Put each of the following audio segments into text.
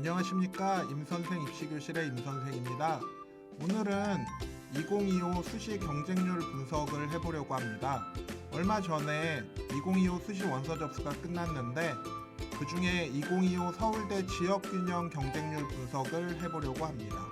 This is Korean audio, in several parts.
안녕하십니까, 임선생 입시교실의 임선생입니다. 오늘은 2025 수시 경쟁률 분석을 해보려고 합니다. 얼마 전에 2025 수시 원서 접수가 끝났는데 그 중에 2025 서울대 지역균형 경쟁률 분석을 해보려고 합니다.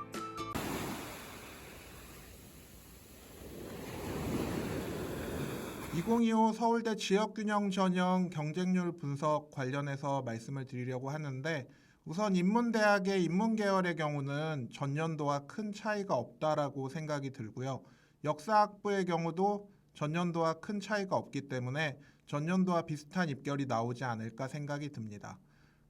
(2025) 서울대 지역균형 전형 경쟁률 분석 관련해서 말씀을 드리려고 하는데, 우선 인문대학의 인문계열의 경우는 전년도와 큰 차이가 없다라고 생각이 들고요. 역사학부의 경우도 전년도와 큰 차이가 없기 때문에 전년도와 비슷한 입결이 나오지 않을까 생각이 듭니다.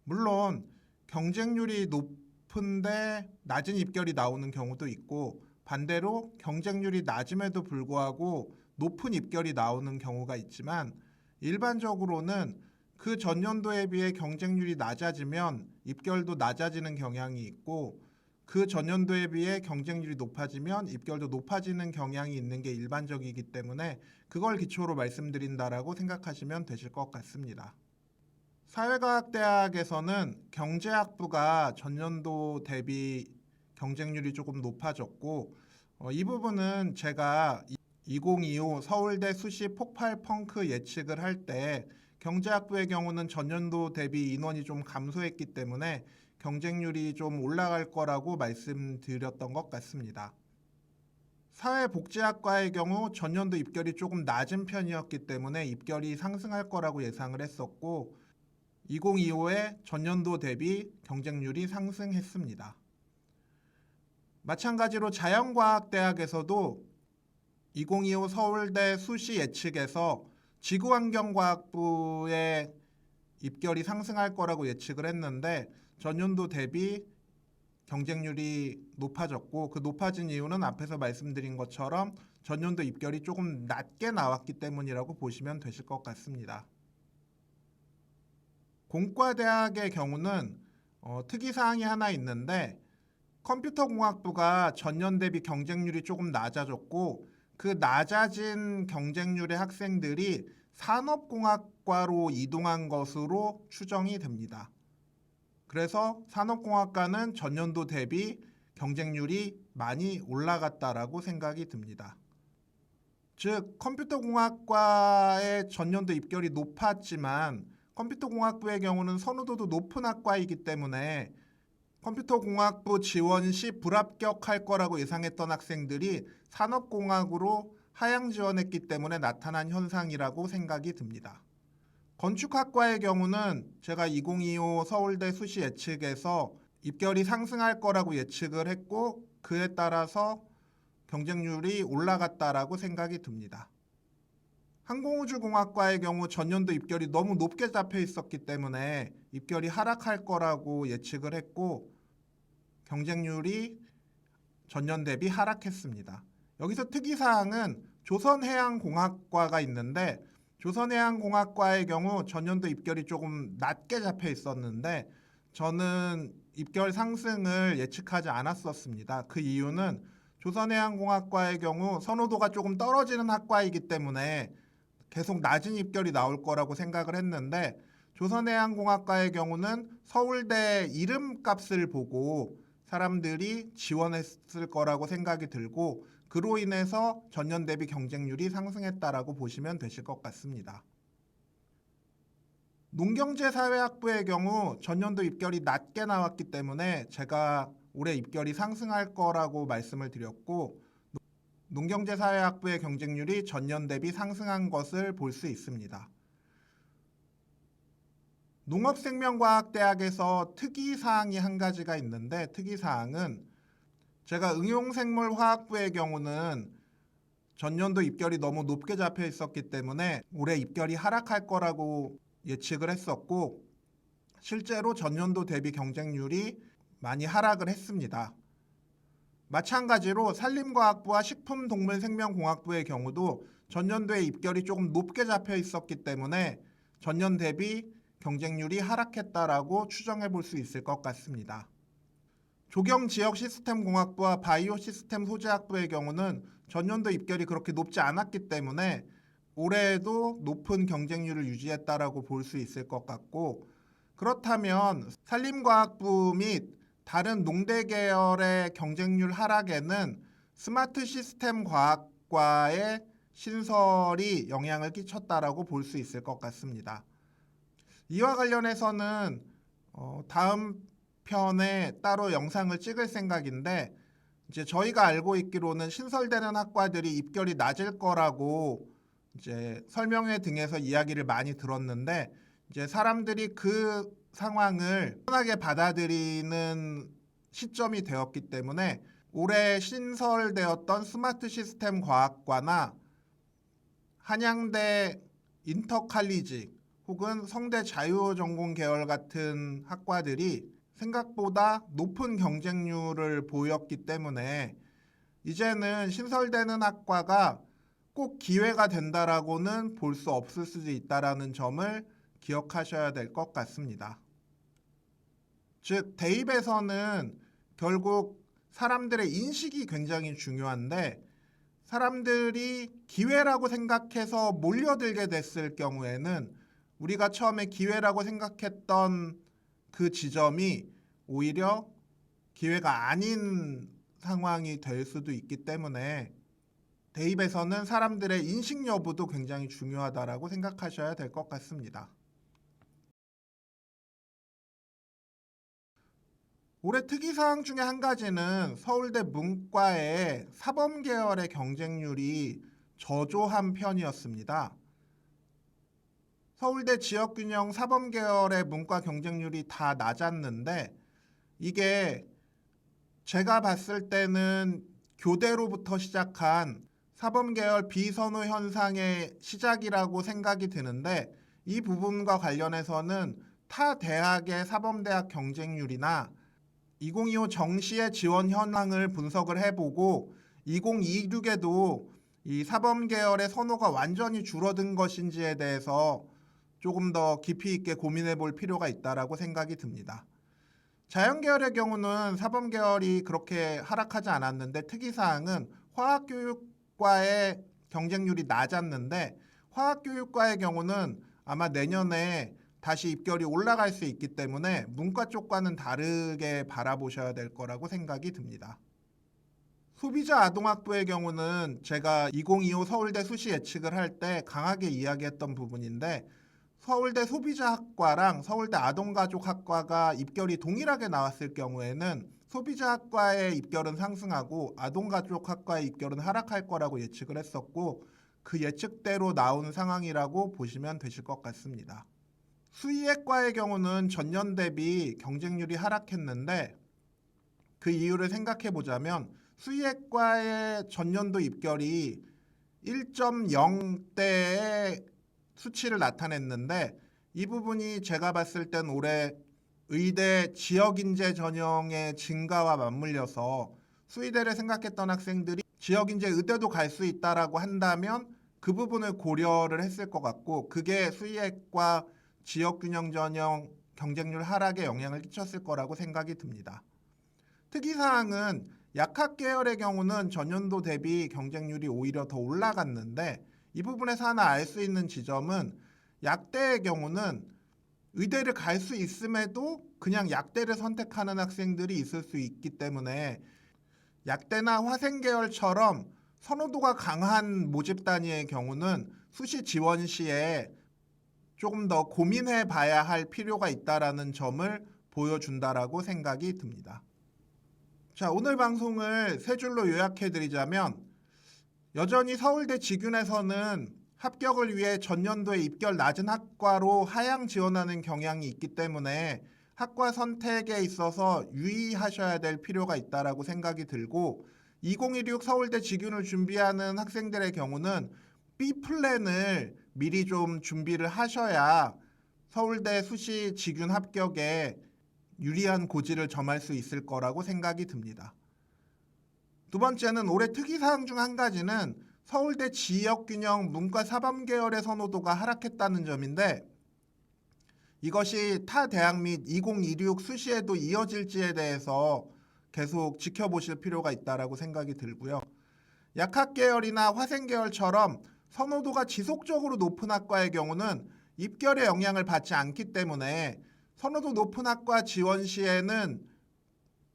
물론 경쟁률이 높은데 낮은 입결이 나오는 경우도 있고, 반대로 경쟁률이 낮음에도 불구하고 높은 입결이 나오는 경우가 있지만, 일반적으로는 그 전년도에 비해 경쟁률이 낮아지면 입결도 낮아지는 경향이 있고, 그 전년도에 비해 경쟁률이 높아지면 입결도 높아지는 경향이 있는 게 일반적이기 때문에 그걸 기초로 말씀드린다라고 생각하시면 되실 것 같습니다. 사회과학대학에서는 경제학부가 전년도 대비 경쟁률이 조금 높아졌고, 이 부분은 제가 2025 서울대 수시 폭발 펑크 예측을 할 때 경제학부의 경우는 전년도 대비 인원이 좀 감소했기 때문에 경쟁률이 좀 올라갈 거라고 말씀드렸던 것 같습니다. 사회복지학과의 경우 전년도 입결이 조금 낮은 편이었기 때문에 입결이 상승할 거라고 예상을 했었고, 2025에 전년도 대비 경쟁률이 상승했습니다. 마찬가지로 자연과학대학에서도 2025 서울대 수시 예측에서 지구환경과학부의 입결이 상승할 거라고 예측을 했는데 전년도 대비 경쟁률이 높아졌고, 그 높아진 이유는 앞에서 말씀드린 것처럼 전년도 입결이 조금 낮게 나왔기 때문이라고 보시면 되실 것 같습니다. 공과대학의 경우는 특이사항이 하나 있는데, 컴퓨터공학부가 전년 대비 경쟁률이 조금 낮아졌고, 그 낮아진 경쟁률의 학생들이 산업공학과로 이동한 것으로 추정이 됩니다. 그래서 산업공학과는 전년도 대비 경쟁률이 많이 올라갔다라고 생각이 듭니다. 즉, 컴퓨터공학과의 전년도 입결이 높았지만 컴퓨터공학부의 경우는 선호도도 높은 학과이기 때문에 컴퓨터공학부 지원 시 불합격할 거라고 예상했던 학생들이 산업공학으로 하향 지원했기 때문에 나타난 현상이라고 생각이 듭니다. 건축학과의 경우는 제가 2025 서울대 수시 예측에서 입결이 상승할 거라고 예측을 했고, 그에 따라서 경쟁률이 올라갔다라고 생각이 듭니다. 항공우주공학과의 경우 전년도 입결이 너무 높게 잡혀 있었기 때문에 입결이 하락할 거라고 예측을 했고, 경쟁률이 전년 대비 하락했습니다. 여기서 특이사항은 조선해양공학과가 있는데, 조선해양공학과의 경우 전년도 입결이 조금 낮게 잡혀 있었는데 저는 입결 상승을 예측하지 않았었습니다. 그 이유는 조선해양공학과의 경우 선호도가 조금 떨어지는 학과이기 때문에 계속 낮은 입결이 나올 거라고 생각을 했는데, 조선해양공학과의 경우는 서울대 이름값을 보고 사람들이 지원했을 거라고 생각이 들고, 그로 인해서 전년 대비 경쟁률이 상승했다라고 보시면 되실 것 같습니다. 농경제사회학부의 경우 전년도 입결이 낮게 나왔기 때문에 제가 올해 입결이 상승할 거라고 말씀을 드렸고, 농경제사회학부의 경쟁률이 전년 대비 상승한 것을 볼 수 있습니다. 농업생명과학대학에서 특이사항이 한 가지가 있는데, 특이사항은 제가 응용생물화학부의 경우는 전년도 입결이 너무 높게 잡혀 있었기 때문에 올해 입결이 하락할 거라고 예측을 했었고, 실제로 전년도 대비 경쟁률이 많이 하락을 했습니다. 마찬가지로 산림과학부와 식품동물생명공학부의 경우도 전년도에 입결이 조금 높게 잡혀 있었기 때문에 전년 대비 경쟁률이 하락했다라고 추정해 볼 수 있을 것 같습니다. 조경지역시스템공학부와 바이오시스템소재학부의 경우는 전년도 입결이 그렇게 높지 않았기 때문에 올해에도 높은 경쟁률을 유지했다라고 볼 수 있을 것 같고, 그렇다면 산림과학부 및 다른 농대 계열의 경쟁률 하락에는 스마트 시스템 과학과의 신설이 영향을 끼쳤다라고 볼 수 있을 것 같습니다. 이와 관련해서는 다음 편에 따로 영상을 찍을 생각인데, 이제 저희가 알고 있기로는 신설되는 학과들이 입결이 낮을 거라고 이제 설명회 등에서 이야기를 많이 들었는데, 이제 사람들이 그 상황을 편하게 받아들이는 시점이 되었기 때문에 올해 신설되었던 스마트 시스템 과학과나 한양대 인터칼리지 혹은 성대 자유전공 계열 같은 학과들이 생각보다 높은 경쟁률을 보였기 때문에 이제는 신설되는 학과가 꼭 기회가 된다라고는 볼 수 없을 수도 있다라는 점을 기억하셔야 될 것 같습니다. 즉, 대입에서는 결국 사람들의 인식이 굉장히 중요한데, 사람들이 기회라고 생각해서 몰려들게 됐을 경우에는 우리가 처음에 기회라고 생각했던 그 지점이 오히려 기회가 아닌 상황이 될 수도 있기 때문에 대입에서는 사람들의 인식 여부도 굉장히 중요하다라고 생각하셔야 될 것 같습니다. 올해 특이사항 중에 한 가지는 서울대 문과의 사범 계열의 경쟁률이 저조한 편이었습니다. 서울대 지역균형 사범 계열의 문과 경쟁률이 다 낮았는데, 이게 제가 봤을 때는 교대로부터 시작한 사범 계열 비선호 현상의 시작이라고 생각이 드는데, 이 부분과 관련해서는 타 대학의 사범대학 경쟁률이나 2025 정시의 지원 현황을 분석을 해보고 2026에도 이 사범 계열의 선호가 완전히 줄어든 것인지에 대해서 조금 더 깊이 있게 고민해 볼 필요가 있다라고 생각이 듭니다. 자연 계열의 경우는 사범 계열이 그렇게 하락하지 않았는데, 특이사항은 화학교육과의 경쟁률이 낮았는데, 화학교육과의 경우는 아마 내년에 다시 입결이 올라갈 수 있기 때문에 문과 쪽과는 다르게 바라보셔야 될 거라고 생각이 듭니다. 소비자 아동학부의 경우는 제가 2025 서울대 수시 예측을 할 때 강하게 이야기했던 부분인데, 서울대 소비자학과랑 서울대 아동가족학과가 입결이 동일하게 나왔을 경우에는 소비자학과의 입결은 상승하고 아동가족학과의 입결은 하락할 거라고 예측을 했었고, 그 예측대로 나온 상황이라고 보시면 되실 것 같습니다. 수의학과의 경우는 전년 대비 경쟁률이 하락했는데, 그 이유를 생각해 보자면 수의학과의 전년도 입결이 1.0대의 수치를 나타냈는데, 이 부분이 제가 봤을 땐 올해 의대 지역인재 전형의 증가와 맞물려서 수의대를 생각했던 학생들이 지역인재 의대도 갈 수 있다라고 한다면 그 부분을 고려를 했을 것 같고, 그게 수의학과 지역균형 전형 경쟁률 하락에 영향을 끼쳤을 거라고 생각이 듭니다. 특이사항은 약학 계열의 경우는 전년도 대비 경쟁률이 오히려 더 올라갔는데, 이 부분에서 하나 알 수 있는 지점은 약대의 경우는 의대를 갈 수 있음에도 그냥 약대를 선택하는 학생들이 있을 수 있기 때문에 약대나 화생 계열처럼 선호도가 강한 모집 단위의 경우는 수시 지원 시에 조금 더 고민해 봐야 할 필요가 있다라는 점을 보여준다라고 생각이 듭니다. 자, 오늘 방송을 세 줄로 요약해 드리자면, 여전히 서울대 직윤에서는 합격을 위해 전년도에 입결 낮은 학과로 하향 지원하는 경향이 있기 때문에 학과 선택에 있어서 유의하셔야 될 필요가 있다라고 생각이 들고, 2016 서울대 직윤을 준비하는 학생들의 경우는 B 플랜을 미리 좀 준비를 하셔야 서울대 수시 직윤 합격에 유리한 고지를 점할 수 있을 거라고 생각이 듭니다. 두 번째는 올해 특이사항 중 한 가지는 서울대 지역균형 문과 사범 계열의 선호도가 하락했다는 점인데, 이것이 타 대학 및 2026 수시에도 이어질지에 대해서 계속 지켜보실 필요가 있다라고 생각이 들고요. 약학 계열이나 화생 계열처럼 선호도가 지속적으로 높은 학과의 경우는 입결에 영향을 받지 않기 때문에 선호도 높은 학과 지원 시에는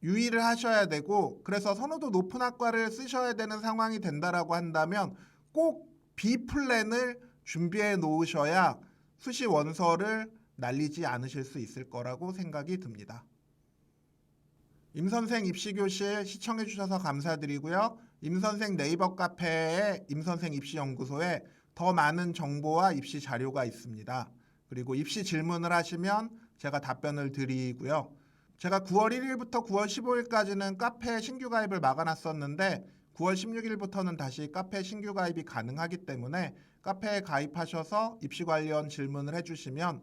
유의를 하셔야 되고, 그래서 선호도 높은 학과를 쓰셔야 되는 상황이 된다라고 한다면 꼭 B 플랜을 준비해 놓으셔야 수시 원서를 날리지 않으실 수 있을 거라고 생각이 듭니다. 임선생 입시교실 시청해 주셔서 감사드리고요. 임선생 네이버 카페에 임선생 입시연구소에 더 많은 정보와 입시 자료가 있습니다. 그리고 입시 질문을 하시면 제가 답변을 드리고요. 제가 9월 1일부터 9월 15일까지는 카페 신규 가입을 막아놨었는데 9월 16일부터는 다시 카페 신규 가입이 가능하기 때문에 카페에 가입하셔서 입시 관련 질문을 해주시면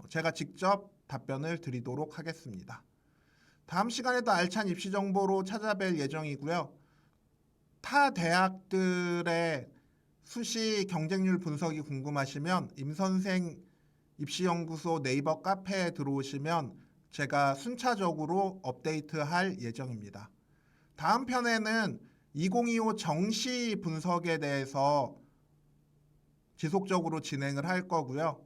제가 직접 답변을 드리도록 하겠습니다. 다음 시간에도 알찬 입시 정보로 찾아뵐 예정이고요. 타 대학들의 수시 경쟁률 분석이 궁금하시면 임선생 입시연구소 네이버 카페에 들어오시면 제가 순차적으로 업데이트할 예정입니다. 다음 편에는 2025 정시 분석에 대해서 지속적으로 진행을 할 거고요.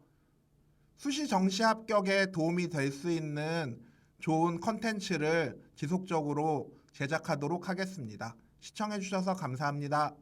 수시 정시 합격에 도움이 될 수 있는 좋은 컨텐츠를 지속적으로 제작하도록 하겠습니다. 시청해 주셔서 감사합니다.